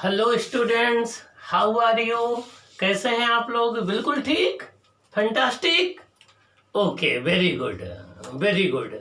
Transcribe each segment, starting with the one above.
Hello students, how are you? कैसे हैं आप लोग? बिल्कुल ठीक, fantastic, okay, very good, very good.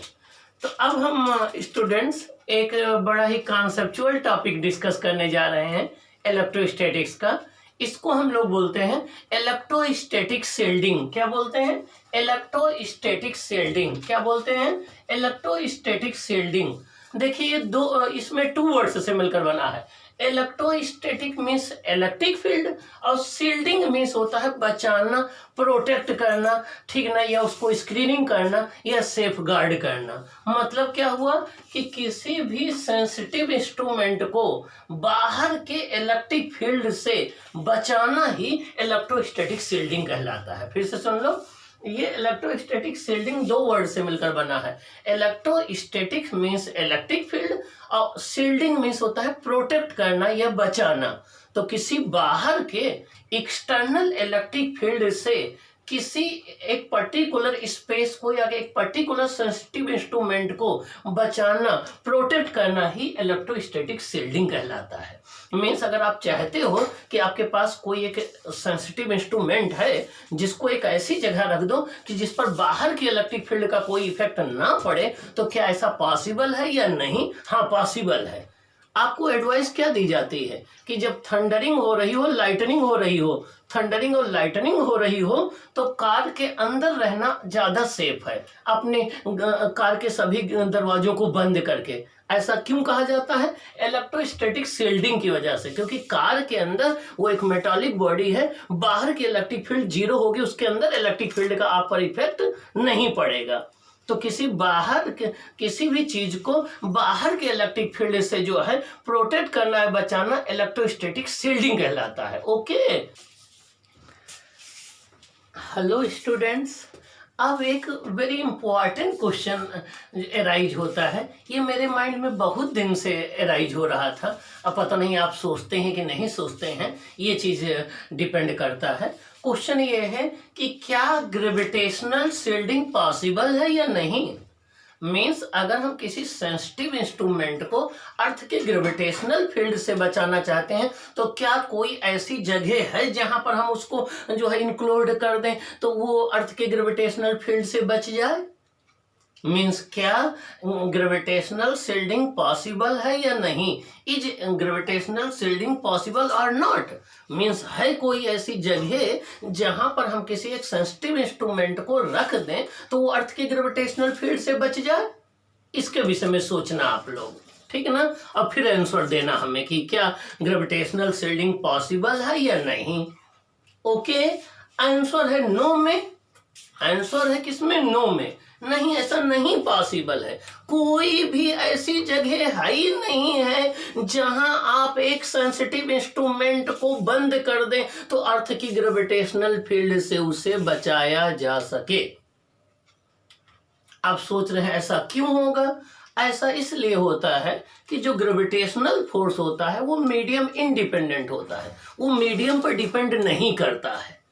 तो अब हम स्टूडेंट्स एक बड़ा ही कॉन्सेप्चुअल टॉपिक डिस्कस करने जा रहे हैं, इलेक्ट्रोस्टैटिक्स का। इसको हम लोग बोलते हैं इलेक्ट्रोस्टैटिक शील्डिंग। क्या बोलते हैं? Electrostatic shielding. क्या बोलते हैं? Electrostatic shielding. देखिए, ये दो, इसमें टू वर्ड्स से मिलकर बना है। इलेक्ट्रोस्टैटिक मीन्स इलेक्ट्रिक फील्ड, और शील्डिंग मीन्स होता है बचाना, प्रोटेक्ट करना, ठीक ना, या उसको स्क्रीनिंग करना या सेफ गार्ड करना। मतलब क्या हुआ कि किसी भी सेंसिटिव इंस्ट्रूमेंट को बाहर के इलेक्ट्रिक फील्ड से बचाना ही इलेक्ट्रोस्टैटिक शील्डिंग कहलाता है। फिर से सुन लो, ये इलेक्ट्रोस्टैटिक शील्डिंग दो वर्ड से मिलकर बना है। इलेक्ट्रोस्टैटिक मीन्स इलेक्ट्रिक फील्ड, और शील्डिंग मीन्स होता है प्रोटेक्ट करना या बचाना। तो किसी बाहर के एक्सटर्नल इलेक्ट्रिक फील्ड से किसी एक पर्टिकुलर स्पेस को या एक पर्टिकुलर सेंसिटिव इंस्ट्रूमेंट को बचाना, प्रोटेक्ट करना ही इलेक्ट्रोस्टैटिक शील्डिंग कहलाता है। मीन्स अगर आप चाहते हो कि आपके पास कोई एक सेंसिटिव इंस्ट्रूमेंट है जिसको एक ऐसी जगह रख दो कि जिस पर बाहर की इलेक्ट्रिक फील्ड का कोई इफेक्ट ना पड़े, तो क्या ऐसा पॉसिबल है या नहीं? हाँ, पॉसिबल है। आपको एडवाइस क्या दी जाती है कि जब थंडरिंग हो रही हो, लाइटनिंग हो रही हो, थंडरिंग और लाइटनिंग हो रही हो, तो कार के अंदर रहना ज़्यादा सेफ है, अपने कार के सभी दरवाजों को बंद करके। ऐसा क्यों कहा जाता है? इलेक्ट्रोस्टैटिक शील्डिंग की वजह से, क्योंकि कार के अंदर वो एक मेटालिक बॉडी है, बाहर की इलेक्ट्रिक फील्ड जीरो होगी, उसके अंदर इलेक्ट्रिक फील्ड का आप पर इफेक्ट नहीं पड़ेगा। तो किसी भी चीज को बाहर के इलेक्ट्रिक फील्ड से जो है प्रोटेक्ट करना है, बचाना, इलेक्ट्रोस्टैटिक शील्डिंग कहलाता है। ओके, हेलो स्टूडेंट्स, अब एक वेरी इंपॉर्टेंट क्वेश्चन एराइज होता है। ये मेरे माइंड में बहुत दिन से एराइज हो रहा था। अब पता नहीं आप सोचते हैं कि नहीं सोचते हैं, ये चीज़ डिपेंड करता है। क्वेश्चन ये है कि क्या ग्रेविटेशनल शील्डिंग पॉसिबल है या नहीं। मीन्स अगर हम किसी सेंसिटिव इंस्ट्रूमेंट को अर्थ के ग्रेविटेशनल फील्ड से बचाना चाहते हैं, तो क्या कोई ऐसी जगह है जहां पर हम उसको जो है इंक्लूड कर दें तो वो अर्थ के ग्रेविटेशनल फील्ड से बच जाए। मीन्स क्या ग्रेविटेशनल शील्डिंग पॉसिबल है या नहीं? इज ग्रेविटेशनल शील्डिंग पॉसिबल और नॉट? मीन्स है कोई ऐसी जगह जहां पर हम किसी एक सेंसिटिव इंस्ट्रूमेंट को रख दें तो वो अर्थ के ग्रेविटेशनल फील्ड से बच जाए। इसके विषय में सोचना आप लोग, ठीक है ना। अब फिर आंसर देना हमें कि क्या ग्रेविटेशनल शील्डिंग पॉसिबल है या नहीं। ओके, आंसर है नो में। आंसर है किसमें? नो में। नहीं, ऐसा नहीं पॉसिबल है। कोई भी ऐसी जगह है ही नहीं है जहां आप एक सेंसिटिव इंस्ट्रूमेंट को बंद कर दें तो अर्थ की ग्रेविटेशनल फील्ड से उसे बचाया जा सके। आप सोच रहे हैं ऐसा क्यों होगा? ऐसा इसलिए होता है कि जो ग्रेविटेशनल फोर्स होता है वो मीडियम इंडिपेंडेंट होता है, वो मीडियम पर डिपेंड नहीं करता है,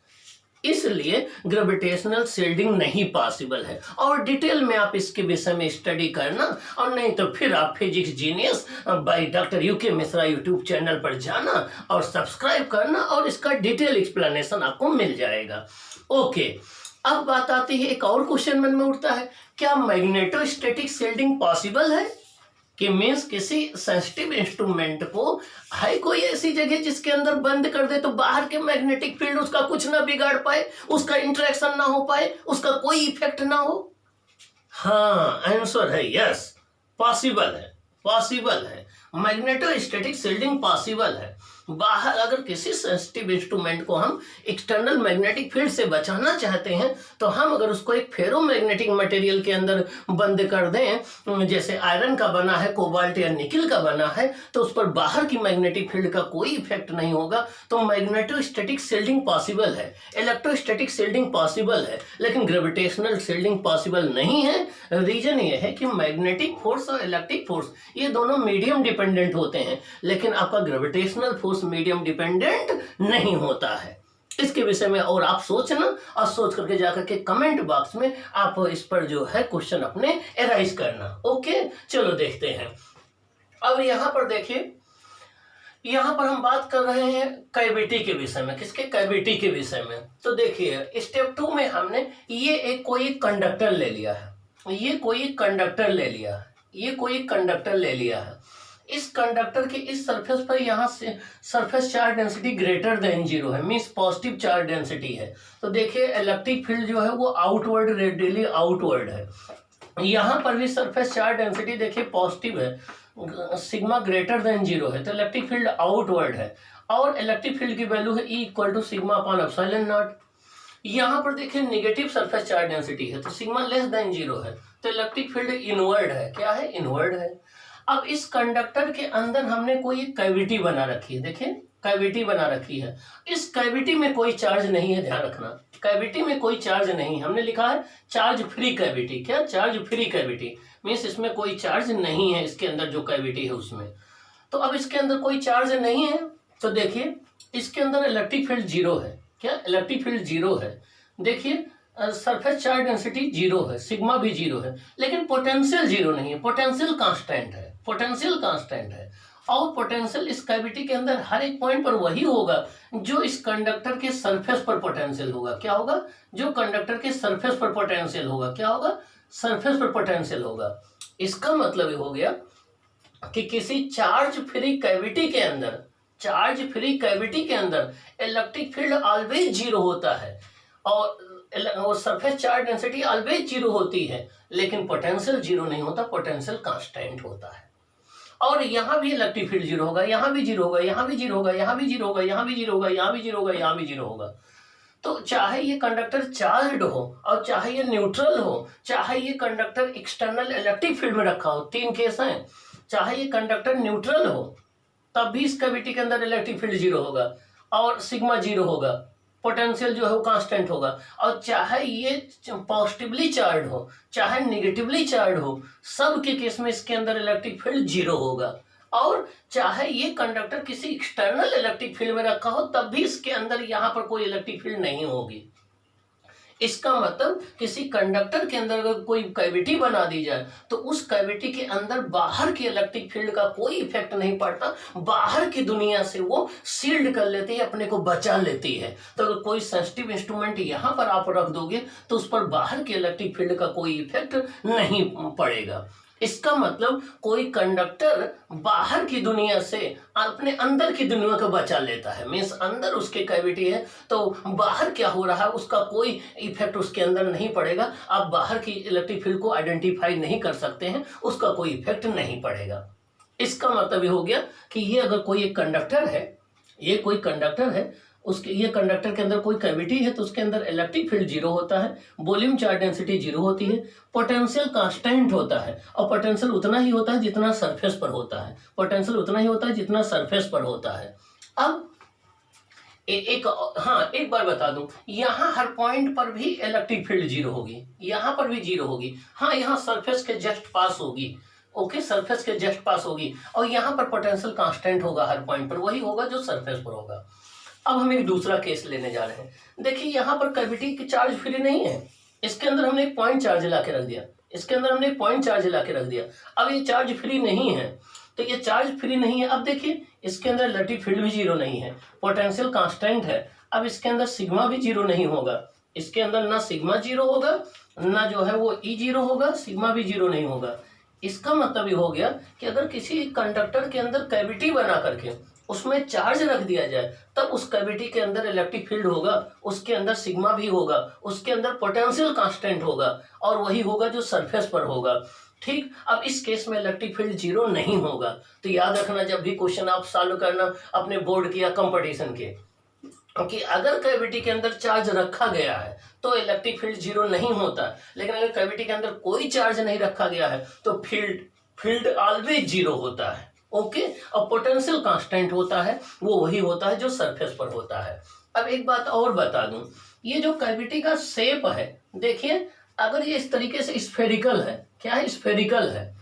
इसलिए ग्रेविटेशनल शील्डिंग नहीं पॉसिबल है। और डिटेल में आप इसके विषय में स्टडी करना, और नहीं तो फिर आप physics genius by doctor UK Mishra YouTube channel पर जाना और सब्सक्राइब करना, और इसका डिटेल एक्सप्लेनेशन आपको मिल जाएगा। ओके, अब बात आती है, एक और क्वेश्चन मन में उठता है, क्या मैग्नेटोस्टैटिक शील्डिंग पॉसिबल है? कि मीन्स किसी सेंसिटिव इंस्ट्रूमेंट को है कोई ऐसी जगह जिसके अंदर बंद कर दे तो बाहर के मैग्नेटिक फील्ड उसका कुछ ना बिगाड़ पाए, उसका इंटरेक्शन ना हो पाए, उसका कोई इफेक्ट ना हो। हाँ, आंसर है यस, पॉसिबल है, पॉसिबल है। मैग्नेटोस्टैटिक शील्डिंग पॉसिबल है। बाहर अगर किसी सेंसिटिव इंस्ट्रूमेंट को हम एक्सटर्नल मैग्नेटिक फील्ड से बचाना चाहते हैं तो हम अगर उसको एक फेरोमैग्नेटिक मटेरियल के अंदर बंद कर दें, जैसे आयरन का बना है, कोबाल्ट या निकिल का बना है, तो उस पर बाहर की मैग्नेटिक फील्ड का कोई इफेक्ट नहीं होगा, तो मैग्नेटोस्टैटिक शील्डिंग पॉसिबल है, इलेक्ट्रोस्टैटिक शील्डिंग पॉसिबल है, लेकिन ग्रेविटेशनल शील्डिंग पॉसिबल नहीं है। रीजन ये है कि मैग्नेटिक फोर्स और इलेक्ट्रिक फोर्स ये दोनों मीडियम डिपेंडेंट होते हैं, लेकिन आपका ग्रेविटेशनल फोर्स मीडियम डिपेंडेंट नहीं होता है। इसके विषय में और आप सोचना, और सोच करके जाकर के कमेंट बॉक्स में आप इस पर जो है क्वेश्चन अपने एराइज करना। ओके, चलो देखते हैं। अब यहां पर देखिए, यहाँ पर हम बात कर रहे हैं कैविटी के विषय में। किसके? कैविटी के विषय में। तो देखिए स्टेप 2 में हमने ये एक कोई कंडक्टर ले लिया है, ये कोई कंडक्टर ले लिया है, ये कोई कंडक्टर ले लिया है। इस कंडक्टर के इस सरफेस पर यहाँ से surface charge density greater than 0 है, मीन्स पॉजिटिव चार्ज डेंसिटी है। तो देखिए इलेक्ट्रिक फील्ड जो है वो आउटवर्ड, रेडियली आउटवर्ड है। यहाँ पर भी सरफेस चार्ज डेंसिटी देखिए पॉजिटिव है, सिग्मा ग्रेटर देन 0 है, तो इलेक्ट्रिक फील्ड आउटवर्ड है। और इलेक्ट्रिक फील्ड की वैल्यू है E equal to sigma upon epsilon naught. यहाँ पर देखिए नेगेटिव सरफेस चार्ज डेंसिटी है, तो सिग्मा लेस देन 0 है, तो इलेक्ट्रिक फील्ड इनवर्ड है। क्या है? इनवर्ड है। अब इस कंडक्टर के अंदर हमने कोई एक कैविटी बना रखी है, देखिए कैविटी बना रखी है। इस कैविटी में कोई चार्ज नहीं है, ध्यान रखना, कैविटी में कोई चार्ज नहीं। हमने लिखा है चार्ज फ्री कैविटी। क्या? चार्ज फ्री कैविटी मीन्स इसमें कोई चार्ज नहीं है, इसके अंदर जो कैविटी है उसमें। तो अब इसके अंदर कोई चार्ज नहीं है, तो देखिए इसके अंदर इलेक्ट्रिक फील्ड 0 है। क्या? इलेक्ट्रिक फील्ड 0 है। देखिए सरफेस चार्ज डेंसिटी 0 है, सिग्मा भी 0 है, लेकिन पोटेंशियल 0 नहीं है, पोटेंशियल कांस्टेंट है, पोटेंशियल कांस्टेंट है। और पोटेंशियल इस कैविटी के अंदर हर एक पॉइंट पर वही होगा जो इस कंडक्टर के सरफेस पर पोटेंशियल होगा। क्या होगा? जो कंडक्टर के सरफेस पर पोटेंशियल होगा। क्या होगा? सरफेस पर पोटेंशियल होगा। इसका मतलब ये हो गया कि किसी चार्ज फ्री कैविटी के अंदर, चार्ज फ्री कैविटी के अंदर इलेक्ट्रिक फील्ड ऑलवेज 0 होता है और सरफेस चार्ज डेंसिटी ऑलवेज 0 होती है, लेकिन पोटेंशियल 0 नहीं होता, पोटेंशियल कांस्टेंट होता है। और यहाँ भी इलेक्ट्रिक फील्ड 0 होगा, यहाँ भी 0 होगा, यहाँ भी 0 होगा, यहाँ भी 0 होगा, यहाँ भी 0 होगा, यहाँ भी 0 होगा, यहाँ भी 0 होगा। तो चाहे ये कंडक्टर चार्ज्ड हो और चाहे ये न्यूट्रल हो, चाहे ये कंडक्टर एक्सटर्नल इलेक्ट्रिक फील्ड में रखा हो, 3 केस हैं। चाहे ये कंडक्टर न्यूट्रल हो तब भी इस कैविटी के अंदर इलेक्ट्रिक फील्ड 0 होगा और सिग्मा 0 होगा, पोटेंशियल जो है वो कांस्टेंट होगा। और चाहे ये पॉजिटिवली चार्ज हो चाहे निगेटिवली चार्ज हो, सब के केस में इसके अंदर इलेक्ट्रिक फील्ड 0 होगा। और चाहे ये कंडक्टर किसी एक्सटर्नल इलेक्ट्रिक फील्ड में रखा हो तब भी इसके अंदर यहाँ पर कोई इलेक्ट्रिक फील्ड नहीं होगी। इसका मतलब किसी कंडक्टर के अंदर अगर कोई कैविटी बना दी जाए तो उस कैविटी के अंदर बाहर के इलेक्ट्रिक फील्ड का कोई इफेक्ट नहीं पड़ता, बाहर की दुनिया से वो शील्ड कर लेती है, अपने को बचा लेती है। तो अगर कोई सेंसिटिव इंस्ट्रूमेंट यहाँ पर आप रख दोगे तो उस पर बाहर के इलेक्ट्रिक फील्ड का कोई इफेक्ट नहीं पड़ेगा। इसका मतलब कोई कंडक्टर बाहर की दुनिया से अपने अंदर की दुनिया को बचा लेता है, मीन्स अंदर उसके कैविटी है तो बाहर क्या हो रहा है उसका कोई इफेक्ट उसके अंदर नहीं पड़ेगा। आप बाहर की इलेक्ट्रिक फील्ड को आइडेंटिफाई नहीं कर सकते हैं, उसका कोई इफेक्ट नहीं पड़ेगा। इसका मतलब ये हो गया कि ये अगर कोई एक कंडक्टर है, ये कोई कंडक्टर है, उसके ये कंडक्टर के अंदर कोई कैविटी है तो उसके अंदर इलेक्ट्रिक फील्ड 0 होता है, वॉल्यूम चार्ज डेंसिटी 0 होती है, पोटेंशियल कांस्टेंट होता है और पोटेंशियल उतना ही होता है जितना सरफेस पर होता है, पोटेंशियल उतना ही होता है जितना सरफेस पर होता है। अब एक बार बता दूं, यहाँ हर पॉइंट पर भी इलेक्ट्रिक फील्ड 0 होगी, यहाँ पर भी 0 होगी। हाँ, यहाँ सरफेस के जस्ट पास होगी, ओके, सरफेस के जस्ट पास होगी और यहाँ पर पोटेंशियल कांस्टेंट होगा, हर पॉइंट पर वही होगा जो सरफेस पर होगा। अब हम एक दूसरा केस लेने जा रहे हैं। देखिए यहाँ पर कैविटी की चार्ज फ्री नहीं है, इसके अंदर हमने एक पॉइंट चार्ज ला के रख दिया, इसके अंदर हमने एक पॉइंट चार्ज ला के रख दिया। अब ये चार्ज फ्री नहीं है, तो ये चार्ज फ्री नहीं है। अब देखिए इसके अंदर इलेक्ट्रिक फील्ड भी 0 नहीं है, पोटेंशियल कांस्टेंट है। अब इसके अंदर सिग्मा भी 0 नहीं होगा, इसके अंदर ना सिग्मा 0 होगा ना जो है वो E 0 होगा, सिग्मा भी 0 नहीं होगा। इसका मतलब ये हो गया कि अगर किसी कंडक्टर के अंदर कैविटी बना करके उसमें चार्ज रख दिया जाए तब उस कैविटी के अंदर इलेक्ट्रिक फील्ड होगा, उसके अंदर सिग्मा भी होगा, उसके अंदर पोटेंशियल कांस्टेंट होगा और वही होगा जो सरफेस पर होगा। ठीक, अब इस केस में इलेक्ट्रिक फील्ड 0 नहीं होगा। तो याद रखना जब भी क्वेश्चन आप सॉल्व करना अपने बोर्ड के या कंपटीशन के, क्योंकि अगर कैविटी के अंदर चार्ज रखा गया है तो इलेक्ट्रिक फील्ड 0 नहीं होता, लेकिन अगर कैविटी के अंदर कोई चार्ज नहीं रखा गया है तो फील्ड ऑलवेज 0 होता है, ओके। और पोटेंशियल कांस्टेंट होता है वो वही होता है जो सरफेस पर होता है। अब एक बात और बता दूं, ये जो कैविटी का शेप है, देखिए अगर ये इस तरीके से स्फेरिकल है, क्या है, स्फेरिकल है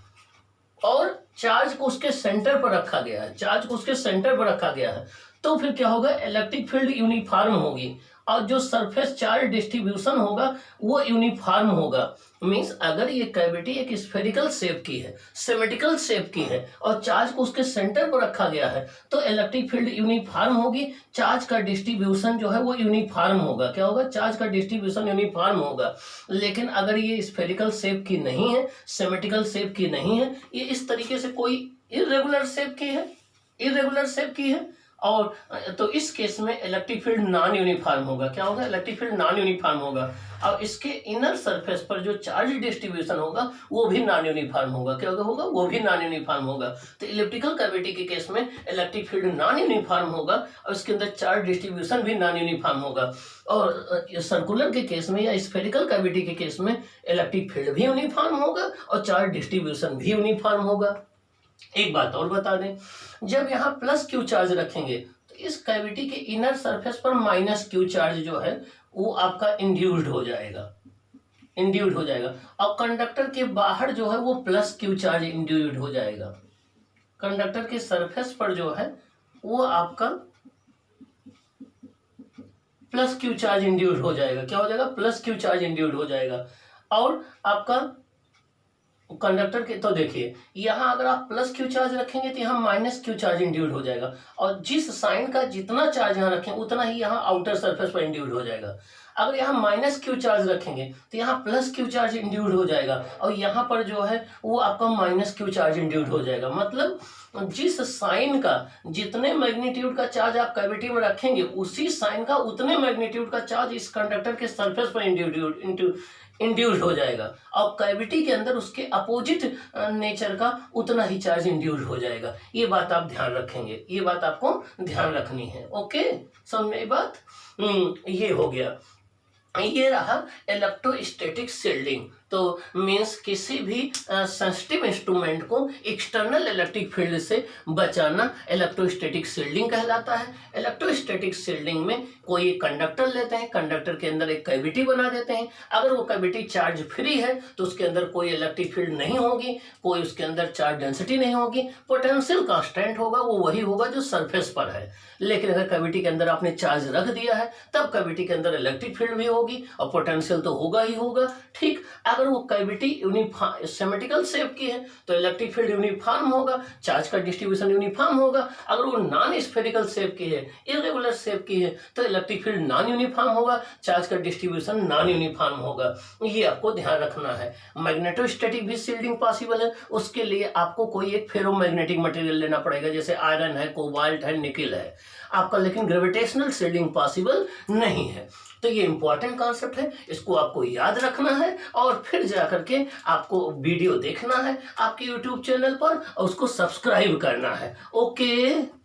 और चार्ज को उसके सेंटर पर रखा गया है, चार्ज को उसके सेंटर पर रखा गया है, तो फिर क्या होगा, इलेक्ट्रिक फील्ड यूनिफॉर्म होगी और जो सरफेस चार्ज डिस्ट्रीब्यूशन होगा वो यूनिफॉर्म होगा। मीन्स अगर ये कैविटी एक स्फेरिकल शेप की है, सिमेट्रिकल शेप की है और चार्ज को उसके सेंटर पर रखा गया है तो इलेक्ट्रिक फील्ड यूनिफॉर्म होगी, चार्ज का डिस्ट्रीब्यूशन जो है वो यूनिफॉर्म होगा। क्या होगा? चार्ज का डिस्ट्रीब्यूशन यूनिफॉर्म होगा। लेकिन अगर ये स्फेरिकल शेप की नहीं है, सिमेट्रिकल शेप की नहीं है, ये इस तरीके से कोई इरेगुलर शेप की है, इरेगुलर शेप की है, और तो इस केस में इलेक्ट्रिक फील्ड नॉन यूनिफॉर्म होगा। क्या होगा? इलेक्ट्रिक फील्ड नॉन यूनिफॉर्म होगा। और इसके इनर सरफेस पर जो चार्ज डिस्ट्रीब्यूशन होगा वो भी नॉन यूनिफॉर्म होगा। क्या होगा? वो भी नॉन यूनिफॉर्म होगा। तो इलिप्टिकल कैविटी के केस में इलेक्ट्रिक फील्ड नॉन यूनिफॉर्म होगा और उसके अंदर चार्ज डिस्ट्रीब्यूशन भी नॉन यूनिफॉर्म होगा। और सर्कुलर के केस में या स्फेरिकल कैविटी के केस में इलेक्ट्रिक फील्ड भी यूनिफॉर्म होगा और चार्ज डिस्ट्रीब्यूशन भी यूनिफॉर्म होगा। एक बात और बता दें, जब यहाँ प्लस क्यू चार्ज रखेंगे तो इस कैविटी के इनर सरफेस पर माइनस क्यू चार्ज जो है वो आपका इंड्यूस्ड हो जाएगा, इंड्यूस्ड हो जाएगा। और कंडक्टर के बाहर जो है वो प्लस क्यू चार्ज इंड्यूस्ड हो जाएगा। कंडक्टर के सरफेस पर जो है वो आपका प्लस क्यू चार्ज इंड्यूस्ड हो जाएगा। क्या हो जाएगा? प्लस क्यू चार्ज इंड्यूस्ड हो जाएगा। और आपका कंडक्टर के, तो देखिए यहाँ अगर आप प्लस क्यू चार्ज रखेंगे तो यहाँ माइनस क्यू चार्ज इंड्यूस्ड हो जाएगा, और जिस साइन का जितना चार्ज यहाँ रखें उतना ही यहाँ आउटर सरफेस पर इंड्यूस्ड हो जाएगा। अगर यहाँ माइनस क्यू चार्ज रखेंगे तो यहाँ प्लस क्यू चार्ज इंड्यूस्ड हो जाएगा, और यहाँ पर जो है वो आपका माइनस क्यू चार्ज इंड्यूस्ड हो जाएगा। मतलब जिस साइन का जितने मैग्नीट्यूड का चार्ज आप कैविटी में रखेंगे उसी साइन का उतने मैग्नीट्यूड का चार्ज इस कंडक्टर के सरफेस पर इंड्यूस्ड हो जाएगा, और कैविटी के अंदर उसके अपोजिट नेचर का उतना ही चार्ज इंड्यूस्ड हो जाएगा। ये बात आप ध्यान रखेंगे, ये बात आपको ध्यान रखनी है। ओके, समझ में बात? ये हो गया। ये रहा इलेक्ट्रोस्टैटिक शील्डिंग। तो मीन्स किसी भी सेंसिटिव इंस्ट्रूमेंट को एक्सटर्नल इलेक्ट्रिक फील्ड से बचाना इलेक्ट्रोस्टैटिक शील्डिंग कहलाता है। इलेक्ट्रोस्टैटिक शील्डिंग में कोई कंडक्टर लेते हैं, कंडक्टर के अंदर एक कैविटी बना देते हैं। अगर वो कैविटी चार्ज फ्री है तो उसके अंदर कोई इलेक्ट्रिक फील्ड नहीं होगी, कोई उसके अंदर चार्ज डेंसिटी नहीं होगी, पोटेंशियल कांस्टेंट होगा वो वही होगा जो सरफेस पर है। लेकिन अगर कैविटी के अंदर आपने चार्ज रख दिया है तब कैविटी के अंदर इलेक्ट्रिक फील्ड भी होगी और पोटेंशियल तो होगा ही होगा। ठीक, अगर वो कैविटी यूनिफॉर्म सिमेट्रिकल शेप की है तो इलेक्ट्रिक फील्ड यूनिफॉर्म होगा, चार्ज का डिस्ट्रीब्यूशन यूनिफॉर्म होगा। अगर वो नॉन स्फेरिकल शेप की है, इरेगुलर शेप की है, तो इलेक्ट्रिक फील्ड नॉन यूनिफॉर्म होगा, चार्ज का डिस्ट्रीब्यूशन नॉन यूनिफॉर्म होगा। ये आपको ध्यान रखना है। मैग्नेटोस्टैटिक भी शील्डिंग पॉसिबल है, उसके लिए आपको कोई एक फेरोमैग्नेटिक मटेरियल लेना पड़ेगा, जैसे आयरन है, कोबाल्ट है, निकिल है आपका, लेकिन ग्रेविटेशनल शील्डिंग पॉसिबल नहीं है। तो ये इंपॉर्टेंट कॉन्सेप्ट है, इसको आपको याद रखना है और फिर जाकर के आपको वीडियो देखना है आपके यूट्यूब चैनल पर और उसको सब्सक्राइब करना है। ओके।